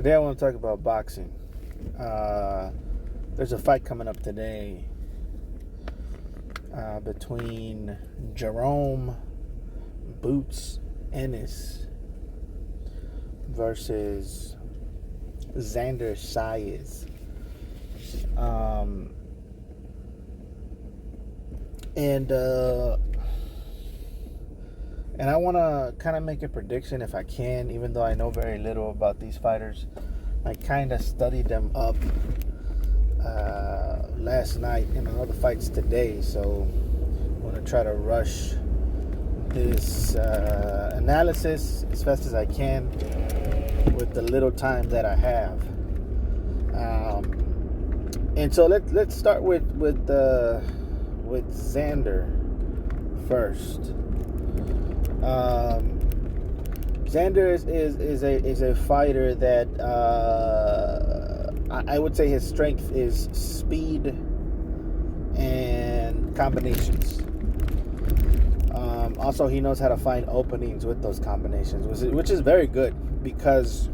Today I want to talk about boxing. There's a fight coming up today between Jerome Boots Ennis versus Xander Sayes. Um, and I want to kind of make a prediction if I can, even though I know very little about these fighters. I kind of studied them up last night in another fights today, so I'm going to try to rush this analysis as fast as I can with the little time that I have. And so let's start with Xander first. Xander is a fighter that I would say his strength is speed and combinations. Also, he knows how to find openings with those combinations, which is very good, because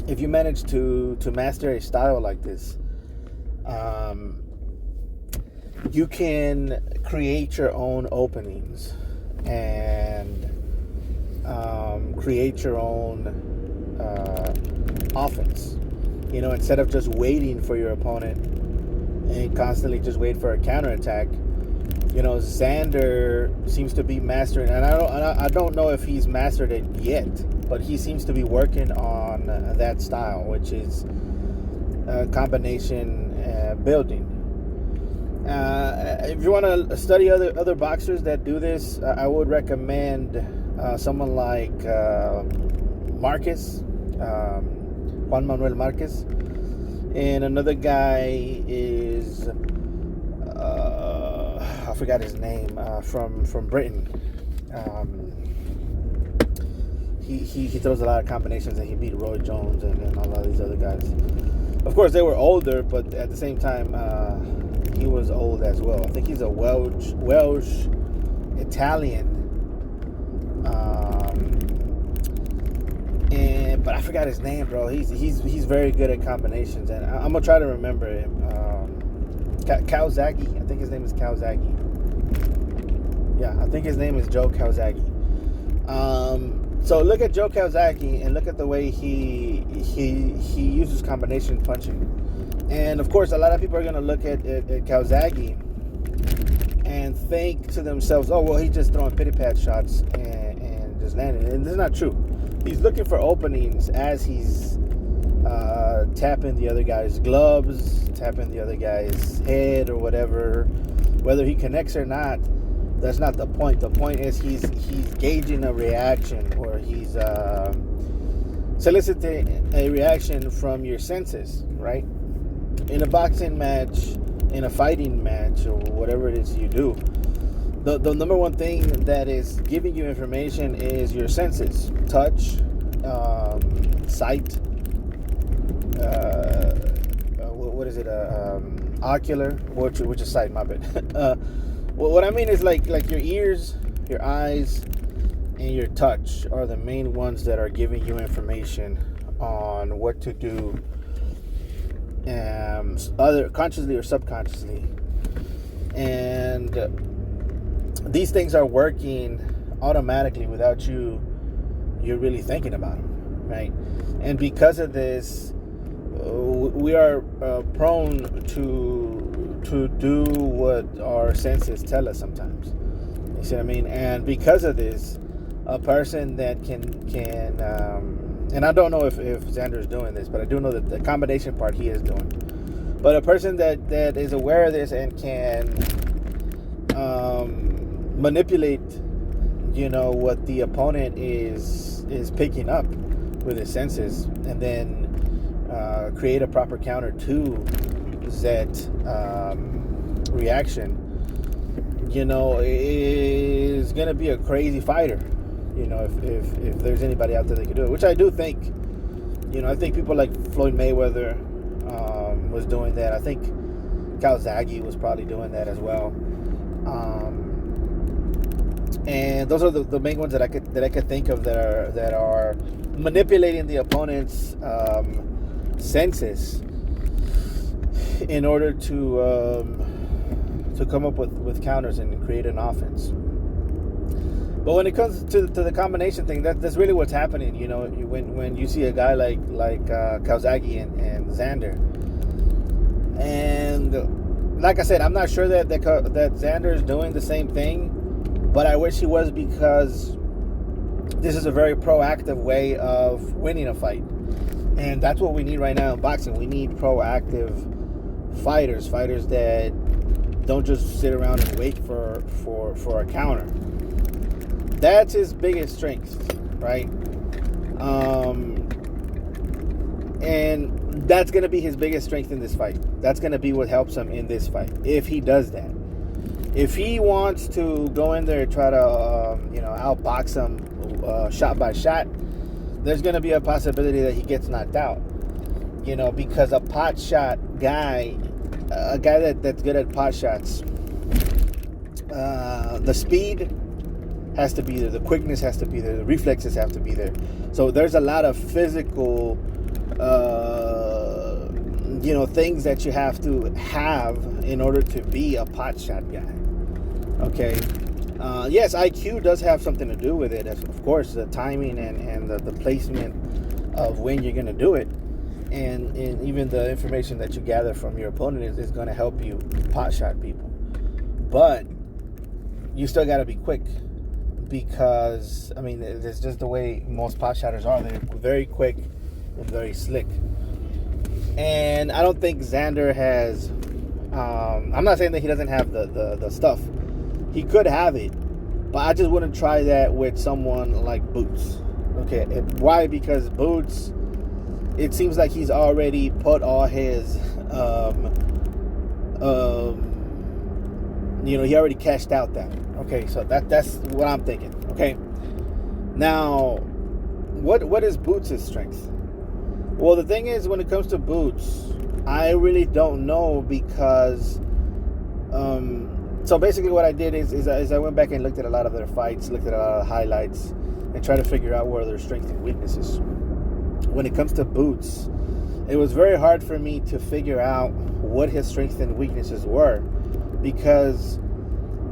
if you manage to master a style like this, you can create your own openings and create your own offense. You know, instead of just waiting for your opponent and constantly just wait for a counterattack. You know, Xander seems to be mastering, and I don't know if he's mastered it yet, but he seems to be working on that style, which is combination building. If you want to study other boxers that do this, I would recommend someone like Marquez, Juan Manuel Marquez, and another guy is I forgot his name, from Britain. He throws a lot of combinations, and he beat Roy Jones and all of these other guys. Of course, they were older, but at the same time, he was old as well. I think he's a Welsh Italian, but I forgot his name, bro. He's very good at combinations, and I'm gonna try to remember him. Calzaghe, I think his name is Calzaghe. Yeah, I think his name is Joe Calzaghe. So look at Joe Calzaghe and look at the way he uses combination punching. And of course, a lot of people are going to look at Calzaghe and think to themselves, oh, well, he's just throwing pity pad shots and just landing. And this is not true. He's looking for openings as he's tapping the other guy's gloves, tapping the other guy's head or whatever. Whether he connects or not, that's not the point. The point is he's gauging a reaction, or he's soliciting a reaction from your senses, right? In a boxing match, in a fighting match, or whatever it is you do, the number one thing that is giving you information is your senses: touch, sight, what is it? Ocular, which is sight, my bad. What I mean is like your ears, your eyes, and your touch are the main ones that are giving you information on what to do, either consciously or subconsciously. And these things are working automatically without you're really thinking about them, right? And because of this, we are prone to do what our senses tell us sometimes. You see what I mean? And because of this, a person that can and I don't know if Xander is doing this, but I do know that the combination part he is doing. But a person that is aware of this and can manipulate, you know, what the opponent is picking up with his senses, and then create a proper counter to that reaction, you know, is gonna be a crazy fighter. You know, if there's anybody out there that can do it, which I do think. You know, I think people like Floyd Mayweather was doing that. I think Calzaghe was probably doing that as well. And those are the main ones that I could think of that are manipulating the opponent's senses in order to come up with counters and create an offense. But when it comes to the combination thing, that's really what's happening. You know, when you see a guy like Calzaghe and Xander, and like I said, I'm not sure that Xander is doing the same thing, but I wish he was, because this is a very proactive way of winning a fight, and that's what we need right now in boxing. We need proactive fighters that don't just sit around and wait for a counter. That's his biggest strength, right? And that's going to be his biggest strength in this fight. That's going to be what helps him in this fight, if he does that. If he wants to go in there and try to, outbox him shot by shot, there's going to be a possibility that he gets knocked out. You know, because a pot shot guy, a guy that's good at pot shots, the speed has to be there, the quickness has to be there, the reflexes have to be there. So there's a lot of physical, things that you have to have in order to be a pot shot guy. Okay. Yes, IQ does have something to do with it. Of course, the timing and the placement of when you're going to do it. And even the information that you gather from your opponent is going to help you pot shot people. But you still got to be quick, because, I mean, it's just the way most pot shotters are. They're very quick and very slick. And I don't think Xander has... I'm not saying that he doesn't have the stuff. He could have it, but I just wouldn't try that with someone like Boots. Okay, why? Because Boots, it seems like he's already put all his... he already cashed out that. Okay, so that's what I'm thinking. Okay, now, what is Boots' strength? Well, the thing is, when it comes to Boots, I really don't know, because so basically what I did is I went back and looked at a lot of their fights, looked at a lot of the highlights, and tried to figure out where their strengths and weaknesses. When it comes to Boots, it was very hard for me to figure out what his strengths and weaknesses were, because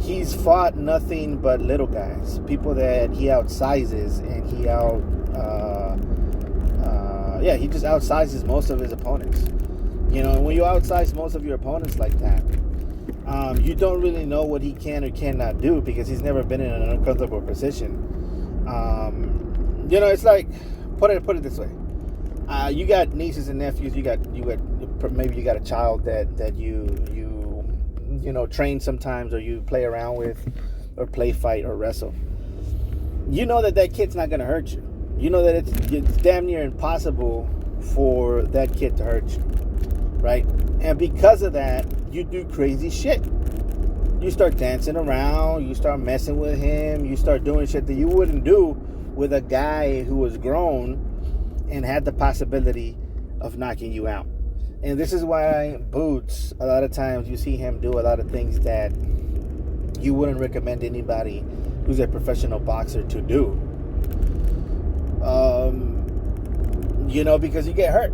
he's fought nothing but little guys, people that he outsizes, and he just outsizes most of his opponents. You know, and when you outsize most of your opponents like that, you don't really know what he can or cannot do, because he's never been in an uncomfortable position. It's like, put it this way. You got nieces and nephews. You got maybe you got a child that you train sometimes, or you play around with, or play fight or wrestle. You know that kid's not gonna hurt you. You know that it's damn near impossible for that kid to hurt you, right? And because of that, you do crazy shit. You start dancing around. You start messing with him. You start doing shit that you wouldn't do with a guy who was grown and had the possibility of knocking you out. And this is why Boots, a lot of times you see him do a lot of things that you wouldn't recommend anybody who's a professional boxer to do. Because you get hurt,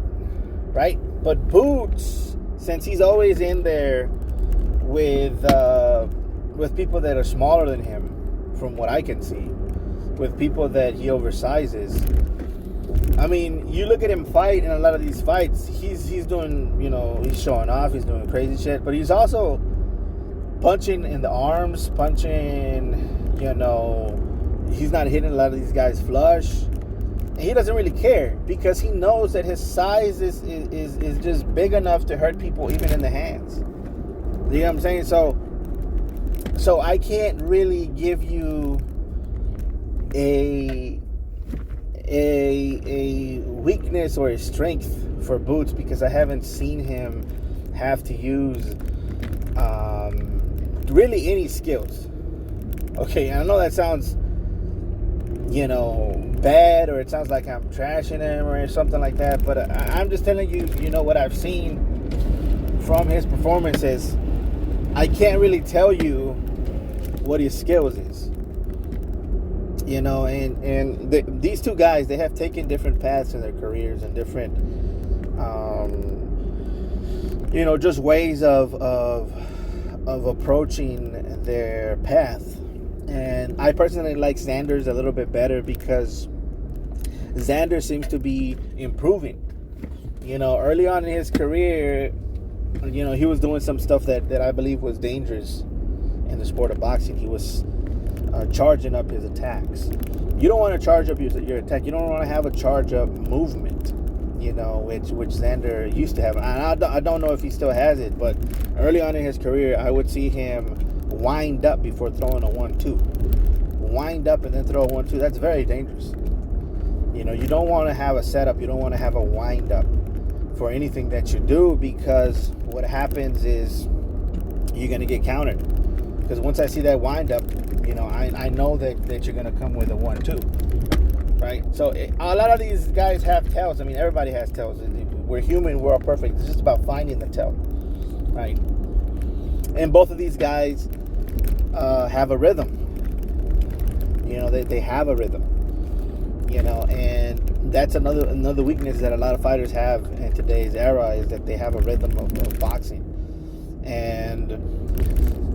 right? But Boots, since he's always in there with people that are smaller than him, from what I can see, with people that he oversizes. I mean, you look at him fight in a lot of these fights, he's doing, he's showing off, he's doing crazy shit, but he's also punching in the arms, he's not hitting a lot of these guys flush. And he doesn't really care, because he knows that his size is just big enough to hurt people even in the hands. You know what I'm saying? So I can't really give you a weakness or a strength for Boots, because I haven't seen him have to use really any skills. Okay, I know that sounds bad, or it sounds like I'm trashing him or something like that, but I'm just telling you, what I've seen from his performances. I can't really tell you what his skills is. These two guys, they have taken different paths in their careers and different, just ways of approaching their path. And I personally like Xander's a little bit better because Xander seems to be improving. Early on in his career, he was doing some stuff that I believe was dangerous in the sport of boxing. He was charging up his attacks. You don't want to charge up your attack. You don't want to have a charge up movement, which Xander used to have. And I don't know if he still has it, but early on in his career, I would see him wind up before throwing a 1-2. Wind up and then throw a 1-2. That's very dangerous. You don't want to have a setup. You don't want to have a wind up for anything that you do, because what happens is you're going to get countered. Because once I see that wind up, I know that you're going to come with a 1-2, right? So a lot of these guys have tells. I mean, everybody has tells. We're human. We're all perfect. It's just about finding the tell, right? And both of these guys have a rhythm. They have a rhythm. And that's another weakness that a lot of fighters have in today's era, is that they have a rhythm of boxing. And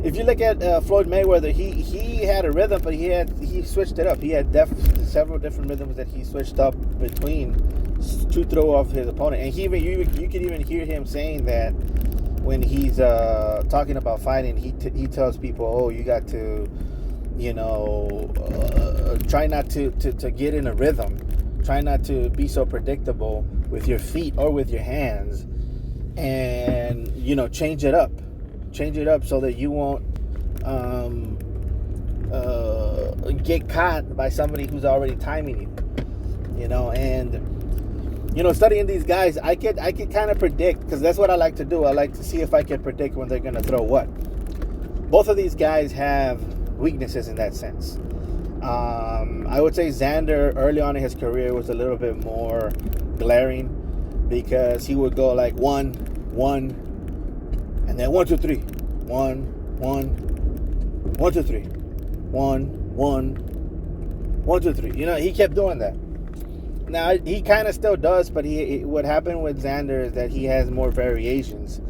if you look at Floyd Mayweather, he had a rhythm, but he switched it up. He had several different rhythms that he switched up between to throw off his opponent. And you could even hear him saying that when he's talking about fighting, he tells people, "Oh, you got to, try not to get in a rhythm. Try not to be so predictable with your feet or with your hands, and change it up. Change it up so that you won't get caught by somebody who's already timing you." And studying these guys, I could kind of predict, because that's what I like to do. I like to see if I can predict when they're going to throw what. Both of these guys have weaknesses in that sense. I would say Xander early on in his career was a little bit more glaring, because he would go like 1, 1, and then 1, 2, 3, 1, 1, 1, 2, 3, 1, 1, 1, 2, 3. He kept doing that. Now he kind of still does, but what happened with Xander is that he has more variations,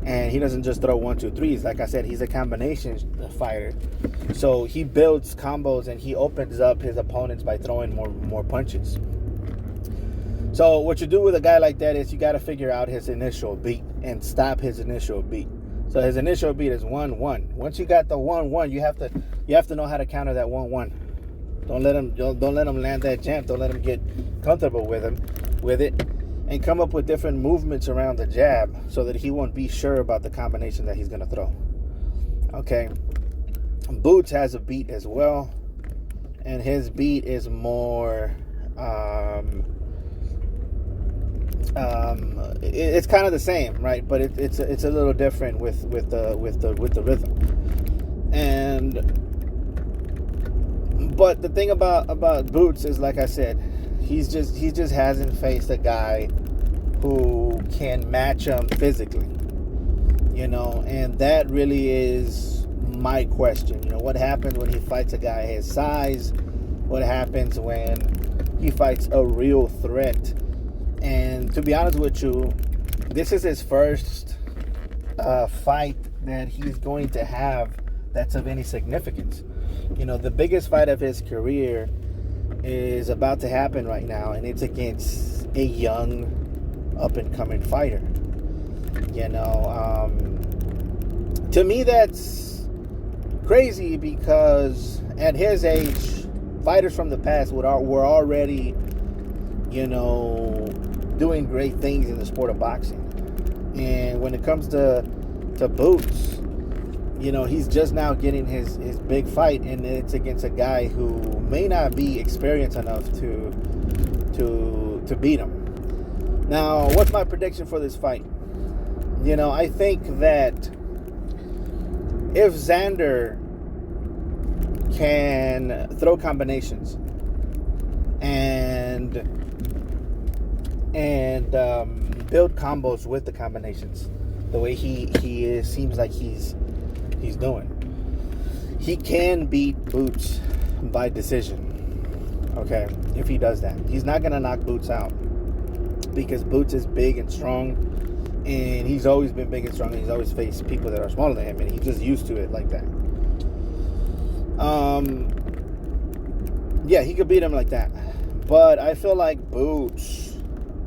and he doesn't just throw 1, 2, 3s. Like I said, he's a combination fighter, so he builds combos and he opens up his opponents by throwing more punches. So what you do with a guy like that is you got to figure out his initial beat and stop his initial beat. So his initial beat is 1, 1. Once you got the 1, 1, you have to know how to counter that 1, 1. Don't let him land that jab. Don't let him get comfortable with it, and come up with different movements around the jab so that he won't be sure about the combination that he's going to throw. Okay. Boots has a beat as well, and his beat is more it's kind of the same, right? But it's a little different with the rhythm. But the thing about Boots is, like I said, he just hasn't faced a guy who can match him physically, and that really is my question. What happens when he fights a guy his size? What happens when he fights a real threat? And to be honest with you, this is his first fight that he's going to have that's of any significance. The biggest fight of his career is about to happen right now, and it's against a young, up-and-coming fighter. To me, that's crazy, because at his age, fighters from the past were already, doing great things in the sport of boxing. And when it comes to Boots, he's just now getting his big fight, and it's against a guy who may not be experienced enough to beat him. Now, what's my prediction for this fight? I think that if Xander can throw combinations and build combos with the combinations, the way he seems like he's doing, he can beat Boots by decision. Okay, if he does that, he's not gonna knock Boots out because Boots is big and strong, and he's always been big and strong. And he's always faced people that are smaller than him, and he's just used to it like that. Yeah, he could beat him like that, but I feel like Boots.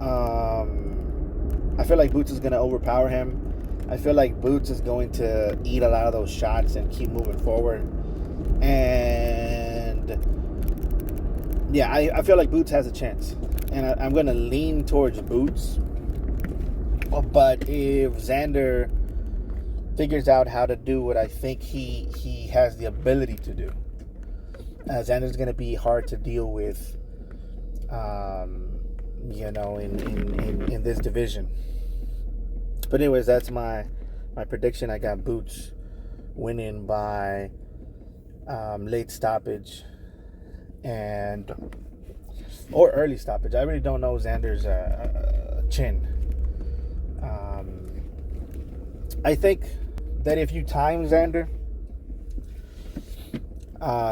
I feel like Boots is gonna overpower him. I feel like Boots is going to eat a lot of those shots and keep moving forward. And yeah, I feel like Boots has a chance. And I'm going to lean towards Boots. But if Xander figures out how to do what I think he has the ability to do, Xander's going to be hard to deal with, in this division. But anyways, that's my prediction. I got Boots winning by late stoppage or early stoppage. I really don't know Xander's chin. I think that if you time Xander,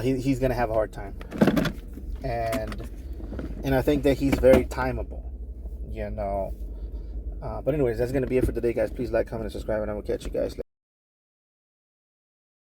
he's gonna have a hard time, and I think that he's very timeable. But anyways, that's going to be it for today, guys. Please like, comment, and subscribe, and I will catch you guys later.